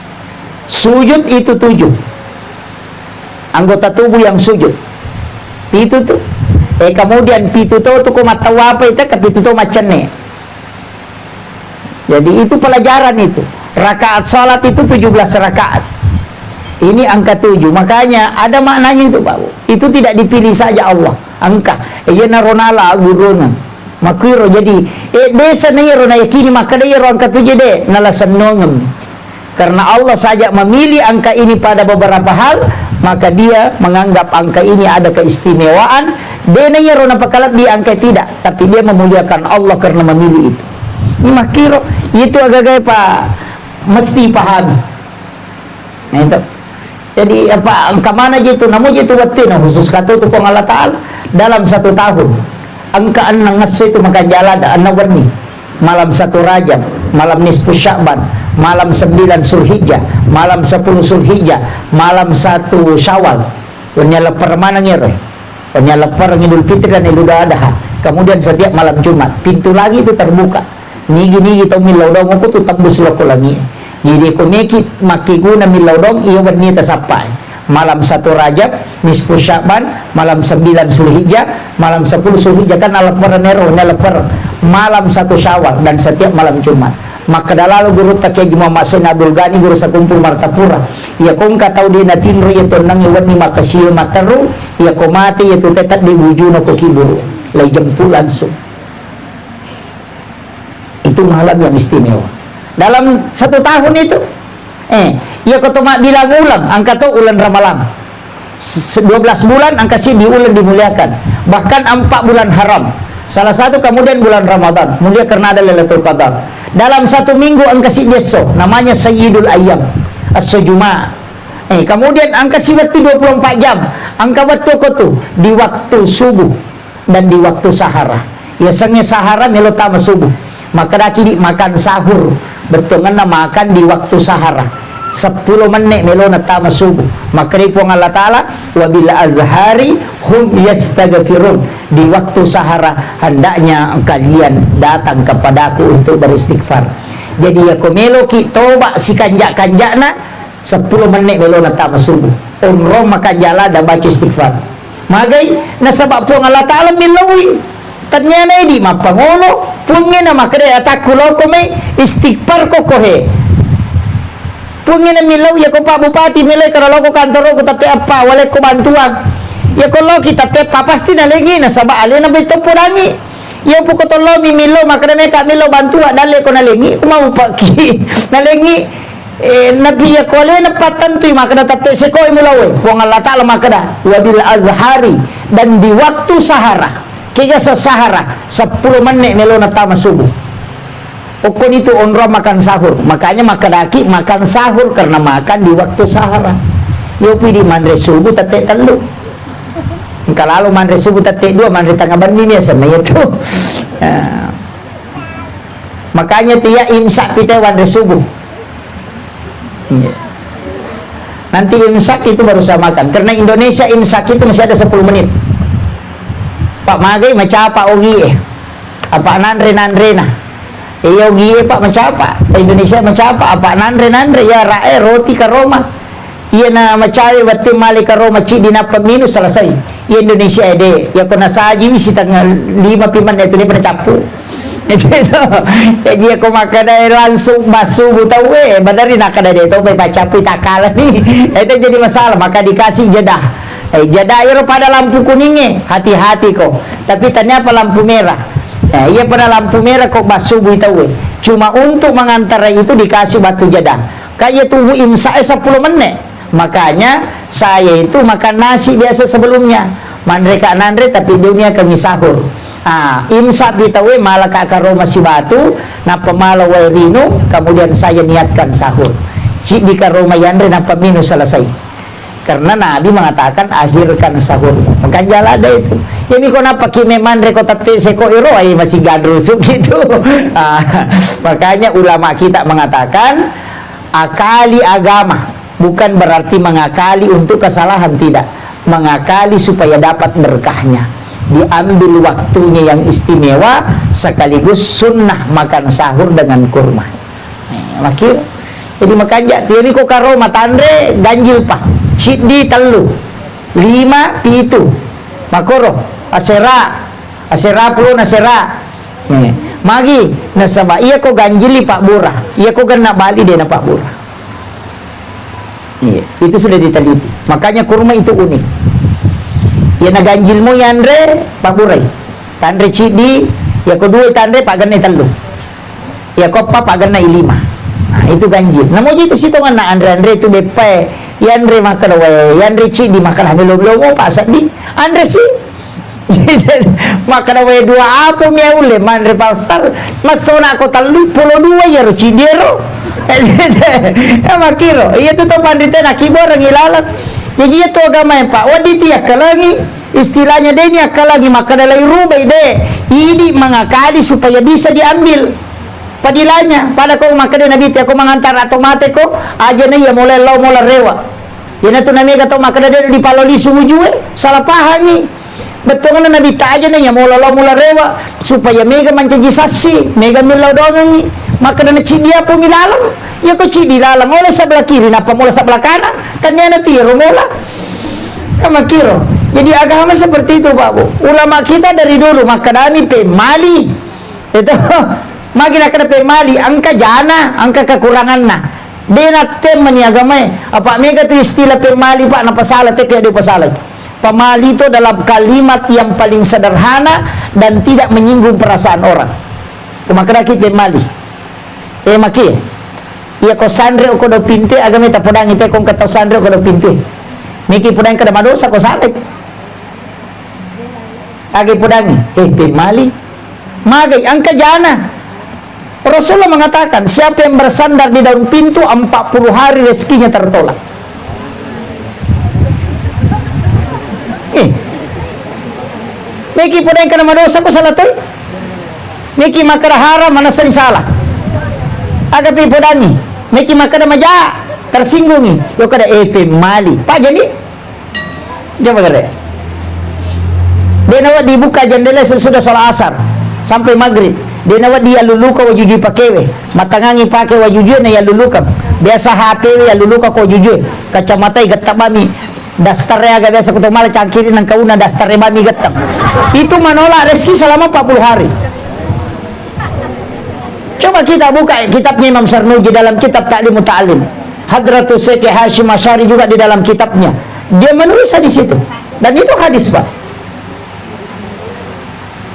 sujud itu 7 anggota tubuh yang sujud itu tuh kemudian pitu tuh ko matawapa itu ke pitu tuh macane jadi itu pelajaran itu rakaat salat itu 17 rakaat ini angka 7 makanya ada maknanya itu Pak itu tidak dipilih saja Allah angka iya naronala guruna makiro jadi desa na yero na yakini maka da yero angka 7 de nalasanongem karena Allah saja memilih angka ini pada beberapa hal maka dia menganggap angka ini ada keistimewaan denanya rona pakalat dia angka tidak tapi dia memuliakan Allah karena memilih itu ini makiro itu agak-agak Pak mesti pahami nah itu jadi apa angka mana gitu namun itu waktu khusus kata itu pun Allah Ta'ala dalam 1 tahun angka anang ngasih itu maka jalan anang warni malam 1 Rajab malam nisfu Sya'ban malam 9 Zulhijjah malam 10 Zulhijjah malam 1 Syawal wanya lepar mana ngere wanya lepar Idul Fitri dan Idul Adha kemudian setiap malam Jumat pintu lagi itu terbuka nigi to milaw dong ko tu tembus loko lagi jadi ko neki makiguna milaw dong iyo warni tasapay malam 1 Rajab nisfu Sya'ban malam 9 Zulhijjah malam 10 Zulhijjah kan lepar nero lepar malam 1 Syawal dan setiap malam Jumat maka dalalu guru takya juma masin Abdul Ghani guru sa kumpul Martapura ya kung kataw di natin ro ito nang iwan ni makasiyo mataru ya kumati ito tetat di wujuno ko kiburu lay jampulan so itu malam yang istimewa dalam 1 tahun itu ya kutuma bilang ulang angka to ulan Ramalan 12 bulan angka si di ulan dimuliakan bahkan 4 bulan haram salah satu kemudian bulan Ramadan mulia karena ada Lailatul Qadar dalam 1 minggu angka si deso namanya Sayyidul Ayyam As-Sujuma kemudian angka si waktu 24 jam angka waktu kotu di waktu subuh dan di waktu sahara ya sangnya sahara melotama subuh maka daki makan sahur betungan na makan di waktu sahara 10 menit melona tama subuh maka di po Allah Ta'ala wabila azhari hum yastaghfirun di waktu sahara hendaknya kalian datang kepadaku untuk beristighfar jadi ya komelo ki toba si kanjak-kanjakna 10 menit melona tama subuh umroh makan jala dan baca istighfar magay nasabab po Allah Ta'ala milawi tanyana di mapangulo pungin na makade atakulo ko may istighfar ko kohe pungin na milaw ya ko Pak Bupati milay karalo ko kantoro ko tate apa walay ko bantuan ya ko lo kita te papasti na lagi na saba ali na bito purangi ya po ko tolo mi milaw makade me ka milaw bantuan dali ko na lagi ko mau paki na lagi nabi ya ko le na patantoy makada tate se ko milaw po Allah Ta'ala makada wabil azhari dan di waktu sahara kaya sa sahara 10 menit melo na tama subuh ukon itu onro makan sahur makanya makadaki makan sahur karena makan di waktu sahara Yo pidi manre subuh tate telu. Kalau manre subuh tate dua, manre tengah bandingnya sama itu. Makanya dia imsak kita manre subuh. Nanti imsak itu baru saya makan. Karena Indonesia imsak itu masih ada 10 menit. Pak Magai macam apa ogi apa nandre nah. Ogi Pak macam apa? Indonesia macam apa nandre ya rae roti ke Roma. Iya na macawi batu mali ke Roma ci di napa minus selesai. Iya Indonesia ide ya kena saji misi tanggal 5 piman itu dia pada capu. Itu jadi aku makan langsung masuk tahu badari nak ada itu baca capu tak kalah nih. Itu jadi masalah maka dikasih jadah. Jadah air pada lampu kuningnya hati-hati kok. Tapi ternyata lampu merah. Iya pada lampu merah kok masuk tahu. Cuma untuk mengantar itu dikasih batu jadah. Kayak tunggu imsak 10 menit. Makanya saya itu makan nasi biasa sebelumnya. Mandreka nandre tapi dunia kami sahur. Imsak bitawe malah kakak Roma si batu napa malah wairino kemudian saya niatkan sahur cik di Roma yandre napa minus selesai karena Nabi mengatakan akhirkan sahur maka jalan ada itu ini kok napa kime mandre kok tete seko iro masih gadrusuk gitu. Makanya ulama kita mengatakan akali agama bukan berarti mengakali untuk kesalahan, tidak, mengakali supaya dapat berkahnya. Diambil waktunya yang istimewa sekaligus sunnah makan sahur dengan kurma. Makir jadi makanya tiari ko karo matandre ganjil pa cidi telu 5 pitu makoro asera puluh nasera magi nasaba iya ko ganjili Pak Bura iya ko gan bali deh na Pak Bura. Itu sudah diteliti makanya kurma itu unik. Ya na ganjil mo yandre paburay tandre cidi ya kedua tandre pagan na telu ya kopa pagan na 5. Itu ganjil namo itu situ nga na andre itu depe yandre makalawe yandre cidi makalawe lo pasat di andre si makalawe 2 apa miaule mandre pastal masona ko telu 22 ya ro cidero makiro iya tu to pandite nakibor ngilalat. Jadi itu agama yang Pak Waditi akalangi istilahnya dia ini akalangi maka dalai rubai deh ini mengakali supaya bisa diambil padilanya pada kau maka dia nabi aku mengantar atau mate kau aja nih ya mulai lau mulai rewa ya tu nabi kata maka dia di paloli sumujue salah paham nih betul kan nabi tak aja nih ya mulai lau mulai rewa supaya mega mencaji sasi mega milau doang nih maka dia cidia pun milalang ya kau cidi lalang oleh sebelah kiri napa mulai sebelah kanan ternyata tiru mula sama kiro. Jadi agama seperti itu Pak Bu. Ulama kita dari dulu maka kami pemali itu makin akan pemali angka jana angka kekurangan nah denat temani agama apa mega tu istilah pemali Pak napa salah teh kayak pasalah. Pemali itu dalam kalimat yang paling sederhana dan tidak menyinggung perasaan orang. Maka kita pemali maki iya ko sandre ko do pinte agama ta podang ite kong kata sandre ko do pinte miki podang kada madosa ko salek agi podang pemali magai angka jana. Rasulullah mengatakan siapa yang bersandar di daun pintu 40 hari rezekinya tertolak. Miki podang kada madosa ko salatoy miki makara haram mana salah agapi podani miki makada maja tersinggungi yo kada pemali Pak jadi coba kada dia nawa dibuka jendela sudah salat asar sampai maghrib dia nawa dia luluka wajuju pakewe matangangi pakai wajuju na ya luluka biasa HP ya luluka ko wajuju kacamatai gatta bami dastarnya agak biasa kutu mala cangkiri nang kauna dastarnya bami gatta itu menolak rezeki selama 40 hari. Coba kita buka kitabnya Imam Sarnuji dalam kitab Ta'lim Muta'alim. Hadratus Syekh Hashim Asy'ari juga di dalam kitabnya. Dia menulis di situ. Dan itu hadis, Pak.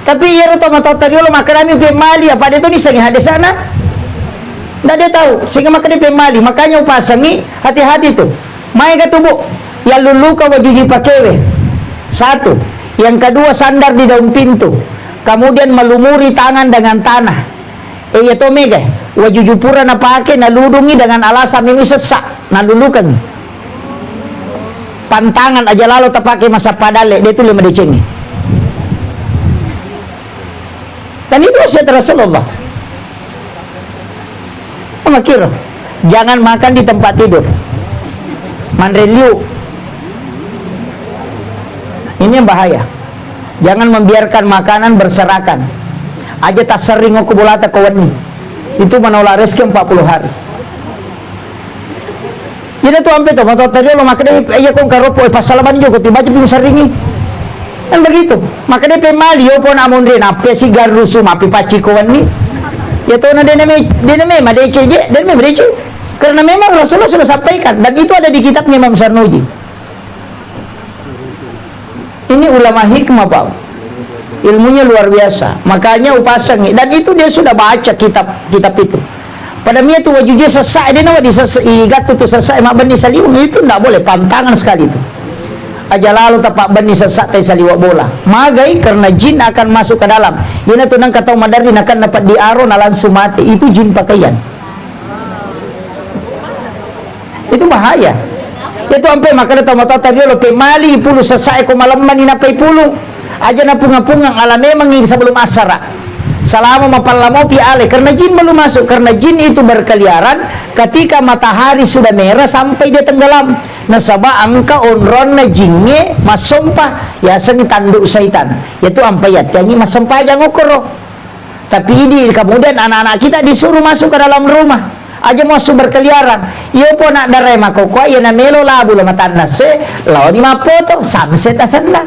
Tapi ya rutama tahu tadi lo makan kami pemali apa dia tu ni sangi hadis sana. Ndak dia tahu. Sehingga makan dia pemali. Makanya upasangi hati-hati tu. Mai ka tubuh ya luluka wajuji pakewe. 1. Yang kedua sandar di daun pintu. Kemudian melumuri tangan dengan tanah. Ya to mega wajujupura na pake naludungi dengan alasan ini sesak nalulukan pantangan aja lalu tak pakai masa padale dia itu 5 decengi. Dan itu wasiat Rasulullah. Apa kira? Jangan makan di tempat tidur. Manreliu. Ini yang bahaya. Jangan membiarkan makanan berserakan. Aja tak sering aku bolata kawan. Itu menolak rezeki 40 hari. Jadi tu ampe tu, mata tadi lo makanya iya kong karopo pas salaman juga tiba tiba bisa ringi. Kan begitu. Makanya pemali yo pun amun rin ape si garusu mapi paci kawan ni. Ya tu nade neme madece je dan madece. Karena memang Rasulullah sudah sampaikan dan itu ada di kitabnya Imam Sarnuji. Ini ulama hikmah Pak. Ilmunya luar biasa. Makanya upasang dan itu dia sudah baca kitab itu. Pada mia tu wajudnya sesak dia nama digat tu sesak mak bani saliu itu tidak boleh pantangan sekali itu. Aja lalu tapak bani sesak tai saliwa bola. Magai karena jin akan masuk ke dalam. Yana tu nang kata madarin akan dapat diaro nalan sumati itu jin pakaian. Itu bahaya. Itu sampai makanya tahu tadi lo pemali pulu sesak ko malam mani napai pulu. Aja napungang alam memang ini sebelum asara. Selama mapalamo piale karena jin belum masuk, karena jin itu berkeliaran ketika matahari sudah merah sampai dia tenggelam. Nasaba angka onron na jinnya masompa ya seni tanduk syaitan. Yaitu ampayat yang ini masompa aja ngokoro. Tapi ini kemudian anak-anak kita disuruh masuk ke dalam rumah. Aja masuk berkeliaran. Iyo po nak daray makokwa ya na melo labu la matanas se law ni mapoto samset asanlas.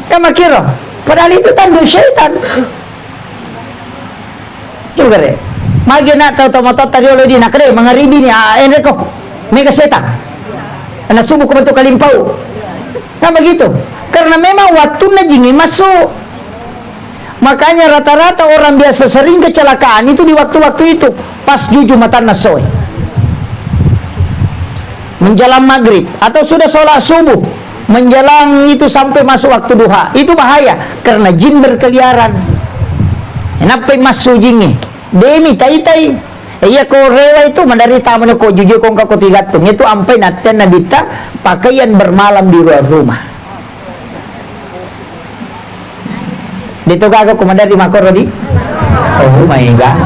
Kama kira, padahal itu tanduk syaitan. Juga re. Magi nak tahu motor tadi oleh dia nak kere mengaribi ni enreko. Mega setan. Ana subuh ko bentuk kalimpau. Nah begitu. Karena memang waktu najingi masuk. Makanya rata-rata orang biasa sering kecelakaan itu di waktu-waktu itu. Pas jujur mata nasoy. Menjelang maghrib atau sudah sholat subuh. Menjelang itu sampai masuk waktu duha. Itu bahaya karena jin berkeliaran. Kenapa masuk jinnya? Demi tai-tai. Iya ko rewa itu menderita mana ko jujur kong kako tigatung. Itu ampai naten nabita pakaian bermalam di luar rumah. Dito kago kumandar di makoro di. Oh my god.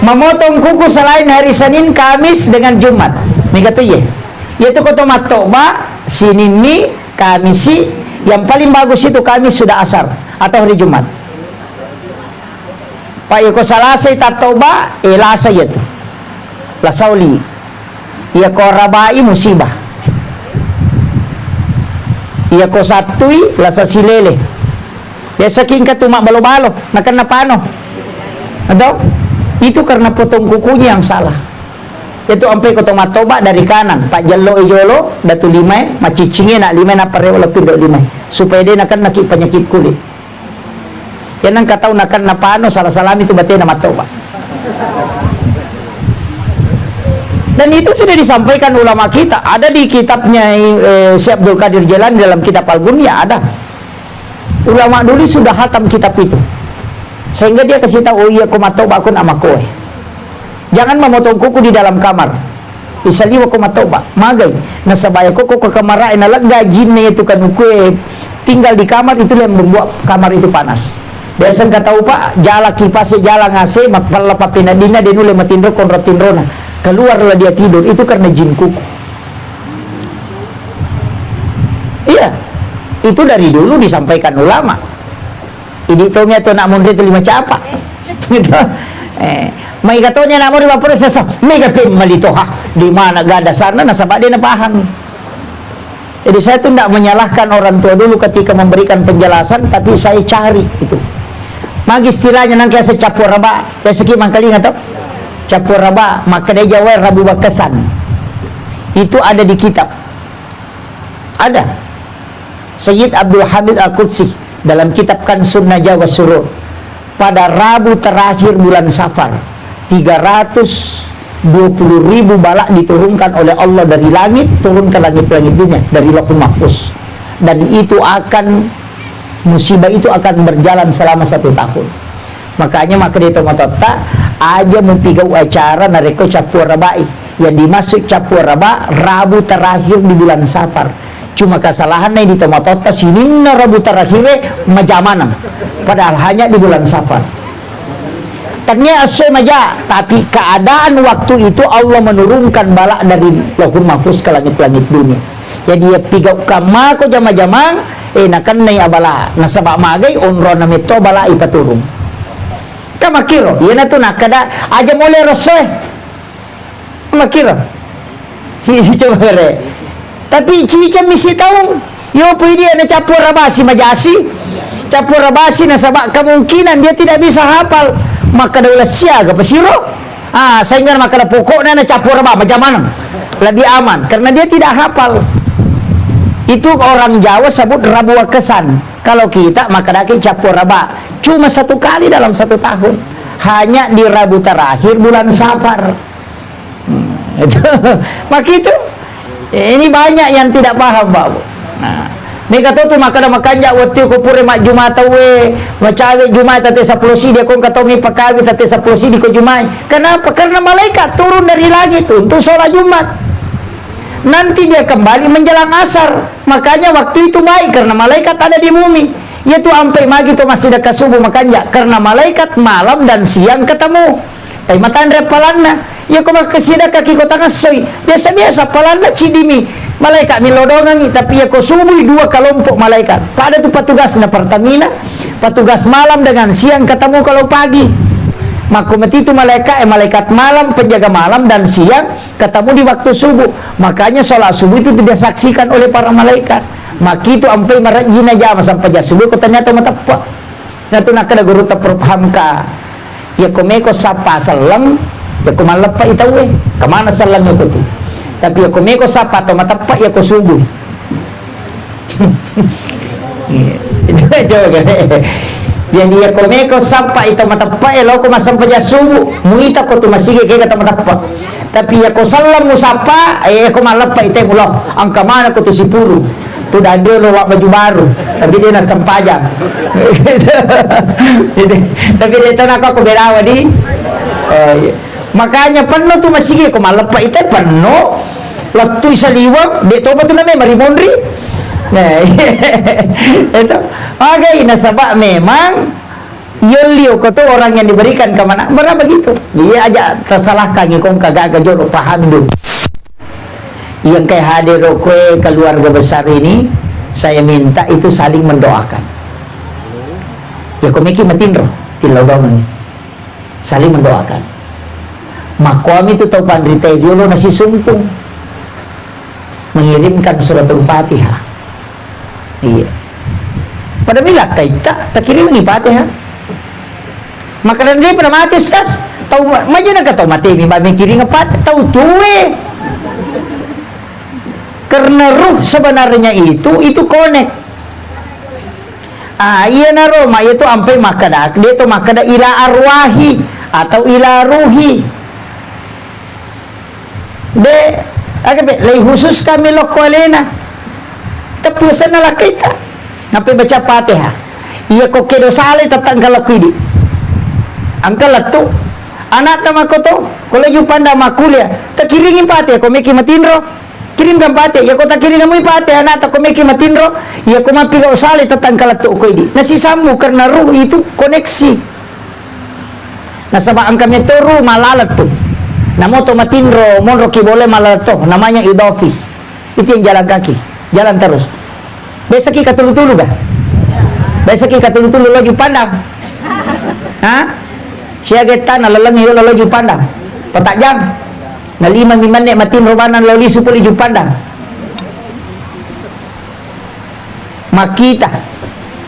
Memotong kuku selain hari Senin, Kamis dengan Jumat. Mikatu ye. Yaitu koto matoba Sinini, Kamisi. Yang paling bagus itu Kamis sudah asar atau hari Jumat. Pak yako salasay tatoba elasa yaitu. Lasauli. Yako rabai musibah. Yako satui lasa silele. Biasa king katumak balo-balo, nakan na pano. Atau itu karena potong kukunya yang salah. Itu ampai ko matoba dari kanan, Pak Jallo ijolo datu limay, macicingin nak limay na pareho lapin do limay. Supaya dia nakan nakit penyakit kulit. Yan ang kataw nakan na paano salah-salam itu batay na matoba. Dan itu sudah disampaikan ulama kita. Ada di kitabnya Syekh Abdul Qadir Jailani dalam kitab Al-Gunya ada. Ulama dulu sudah hatam kitab itu. Sehingga dia kasih tahu, oh iya kumatoba akun ama kowe. Jangan memotong kuku di dalam kamar. Isaliwa kumatoba, magay. Nasabaya ko ke kamar ay nalaga jinnya itu kan kue tinggal di kamar itu yang membuat kamar itu panas. Biasa kata upa jala kipas jala ngase makpala papinadina denule matindro konrotindrona. Keluarlah dia tidur itu karena jin kuku. Iya. Itu dari dulu disampaikan ulama. Ini tomnya to nak mundur itu 5 capa. Gitu. May katonya nak mundur 50 sasa. Mega pin malito ha. Di mana gada sana nasabak dia napahang. Jadi saya tuh tidak menyalahkan orang tua dulu ketika memberikan penjelasan, tapi saya cari itu. Magi istilahnya nang kaya capur raba. Kaya seki mangkali ngato. Capur raba maka dia jawab rabu bakasan. Itu ada di kitab. Ada. Sayyid Abdul Hamid Al-Qudsi dalam kitab Kan Sunnah Jawa Surur pada Rabu terakhir bulan Safar 320.000 balak diturunkan oleh Allah dari langit turun ke langit-langit dunia dari Lauhul Mahfuz, dan itu akan musibah itu akan berjalan selama 1 tahun. Makanya maka di Tomatota aja mau pigau acara nareko capur rabai yang dimasuk capur raba Rabu terakhir di bulan Safar. Cuma kesalahan di tomatota sini na Rabu terakhir majamanan padahal hanya di bulan Safar. Ternyata asoy maja, tapi keadaan waktu itu Allah menurunkan bala dari Lauhul Mahfuz ke langit-langit dunia. Jadi ya pigau kama ko jama-jamang nakan nay abala nasaba magay onro na mito bala ipaturong. Kamakiro, yan na to nakada aja mole rosoy. Kamakiro. Hihi coba tapi cica misi tahu, yo pwede na capur rabasi majasi. Capur rabasi nasaba kemungkinan dia tidak bisa hafal. Maka daulah siaga pesiro sehingga maka ada pokoknya na capur raba macam mana lebih aman karena dia tidak hafal. Itu orang Jawa sebut Rabu Kesan. Kalau kita maka daki capur raba cuma 1 kali dalam 1 tahun, hanya di Rabu terakhir bulan Safar. Maka itu ini banyak yang tidak paham, Pak. Nah, mereka tahu tu makanya waktu ko pure mak Jumat we macawe Jumat tate 10 si dia kon katomi pakawi tate 10 si di ko Jumat. Kenapa? Karena malaikat turun dari langit untuk sholat Jumat. Nanti dia kembali menjelang asar. Makanya waktu itu baik karena malaikat ada di bumi. Yaitu sampai magi tu masih dekat subuh makanya karena malaikat malam dan siang ketemu. Pai matan repalanna. Ya kau kesida kaki kau tangan soy biasa-biasa palanna cidimi malaikat milodongan tapi ya kau subuh 2 kelompok malaikat pada tu petugas na Pertamina petugas malam dengan siang ketemu kalau pagi maka itu malaikat malam penjaga malam dan siang ketemu di waktu subuh. Makanya sholat subuh itu tidak saksikan oleh para malaikat maka itu sampai marajina jam sampai jam subuh kau ternyata matapa na tu nak ada guru terpahamka ya kau meko sapa salam ya ko malapa itaw kamana salang ko tu tapi ako meko sapa to matapa ya ko subuh. Itu aja jadi ya ko meko sapa ito matapa lo ko masampa ja subuh muita ko tu masige kay kata matapa tapi ya ko salam mo sapa ko malapa ite ulo ang kamana ko tu sipuro tu dado lo wa baju baru tapi dia na sampaja. Tapi dito na ako berawa di makanya penuh tu masih ko malapa itu penuh waktu isa liwag dito ba tu na may marimondri nah itu okay nasaba memang yolio ko tu orang yang diberikan ke mana berapa begitu dia aja tersalahkan kong kagak jodoh paham dulu yang kayak hadir kue keluarga besar ini saya minta itu saling mendoakan ya komiki matinro tilodongan saling mendoakan. Makom itu tahu pandrita dulu nasi sumpung mengirimkan surat Al-Fatihah. Iya. Pada bila kita tak kirim ni Fatihah. Maka dia pernah mati Ustaz. Tahu macam nak tahu mati ni babi kirim apa? Tahu tuwe. Karena ruh sebenarnya itu connect. Iya na Roma itu sampai makadak dia tu makadak ila arwahi atau ila ruhi. Lay khusus kami lokolena tapusan na kita ngapain baca Fatihah iya ko kedo sale tatanggal kidi angkal tu anak tamako to kalau yu panda makulia tak kiringin Fatihah ko meki matinro kirim kan Fatihah ya ko tak kiring mo Fatihah anak ta ko meki matinro iya ko mapiga sale tatanggal tu ko idi nasisamu karena ruh itu koneksi nasaba ang kami to ruh malalat tu namo to matinro monro ki boleh malato namanya idofi itu yang jalan kaki jalan terus besok ki katulu-tulu dah besok ki katulu-tulu laju pandang siya geta na lalang iyo laju pandang patak jam na 5 nek matinro banan loli supuli ju pandang makita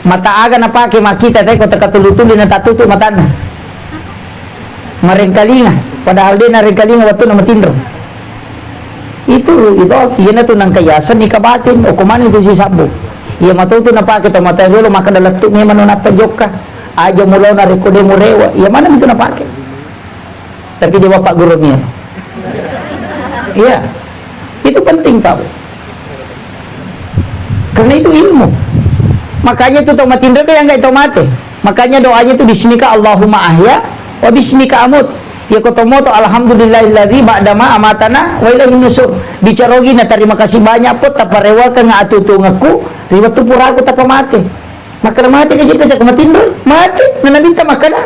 mata aga na pake makita tay ko takatulu-tulu na tatutu matana marengkalinga padahal dia narengkalinga waktu na matindro itu yan na to ng kayasan ni kabatin o kuman itu si Sambo iya matuto na pa kita matay dulu maka dalatu niya mano na pajok ka aja mulaw na rekode mo rewa iya mana itu na pake tapi dia bapak guru niya iya itu penting Pak karena itu ilmu makanya itu to matindro kaya enggak itu mate makanya doanya itu bismika Allahumma ahya wa bismika amut Ya kotomoto alhamdulillahilladzi ba'dama amatana wa ilaihin nusur. Bicarogi na terima kasih banyak po taparewa ka nga atutu ngaku riwa tu puraku tapa mati. Maka mati ka jipet ka matindol. Mati nanabita maka na.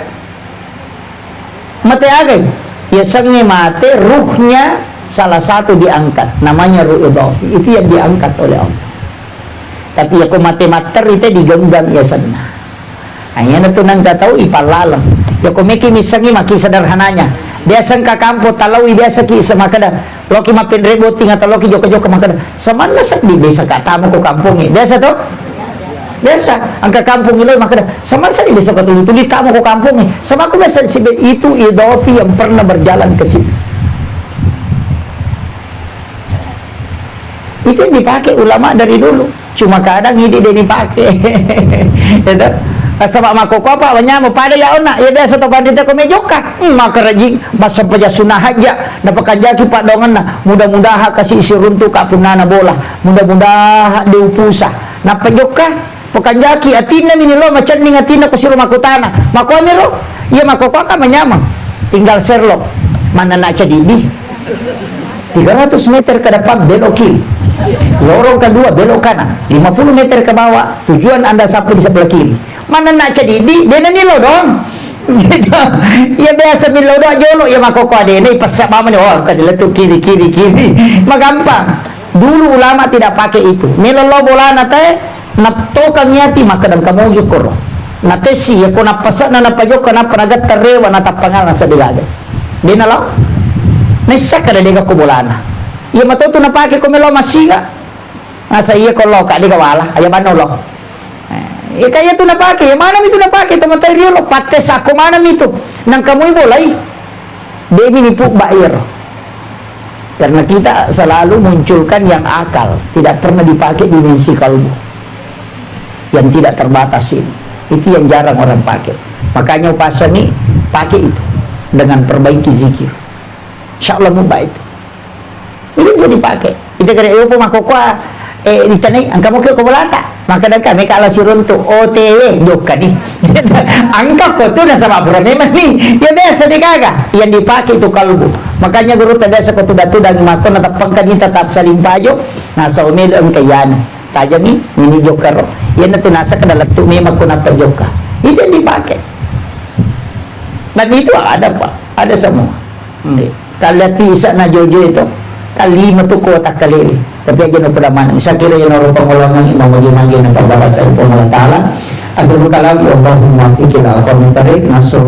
Mati agay. Ya sangi mati ruhnya salah satu diangkat namanya ruh idhafi. Itu yang diangkat oleh Allah. Tapi ya ko mati mater itu digenggam ya sana. Ayan na tunang kataw ipalalang. Ya kumiki misangi maki sederhananya. Biasa ka kampo talawi biasa ki sa makada. Loki mapinreboti nga taloki joko-joko makada. Saman masak di biasa katamo ko kampung eh. Biasa to? Biasa ang kakampung nila makada. Saman sa di biasa katuli-tuli tamo ko kampung eh. Sama ko biasa itu idhafi yang pernah berjalan ke situ. Itu yang dipakai ulama dari dulu. Cuma kadang ini dia dipakai. Ya sabab makoko apa wanya mo pada ya ona ya biasa to pandita ko mejoka maka rajing basa paja sunah haja dapat jaki pak dongan na mudah-mudahan kasih isi runtuh ka punana bola mudah-mudahan diupusa na pajoka pekanjaki atina minilo macan ning atina ko siro makutana mako amiro ya makoko ka manyama tinggal serlok mana na cadidi 300 meter ke depan belok kiri lorong kedua belok kanan 50 meter ke bawah tujuan anda sampai di sebelah kiri mana nak cadidi dia nilo dong gitu. Ya biasa milo dong jolo ya makoko ade ini pasal mama nih oh kan letuk kiri magampang dulu ulama tidak pakai itu milo lo bola nate naptokan nyati maka dan kamu gikoro nate si ya kona pasak na napajok na panagat tarewa na tapangal na sa dilaga di nalo nisa kada dega ko bolana ya matoto na pakai ko milo masiga nasa iya ko lo ka di kawala aya banolo ya kaya itu napake, mana itu napake teman-teman rio lo pates ako mana itu nang kamu boleh baby nipuk bayar karena kita selalu munculkan yang akal tidak pernah dipakai dimensi kalbu yang tidak terbatas ini itu yang jarang orang pakai makanya upasan ini pakai itu dengan perbaiki zikir insyaallah mubah itu bisa dipakai itu kira ibu makokwa ditanai angka mo ko bolata maka dan kami kalau siruntu OTW doka nih angka ko tu nasa mapura memang nih ya biasa digaga yang dipakai itu kalbu makanya guru tada sa kotu-datu dan makon natapangkan kita tatap salimpayo nasa umil ang kayano tajam ni mini jokero yan na tunasa ka dalagtu may magkunapa joka itu yang dipakai dan itu ada pak ada semua kalati isa na jojo itu kalima tu kota kalili tapi aja no pada mana isa kira yan oro pangulangan imam bagi-bagi ng pagbabat ay Allah Ta'ala akhirul kalam Allahumma fikir al-komentari nasur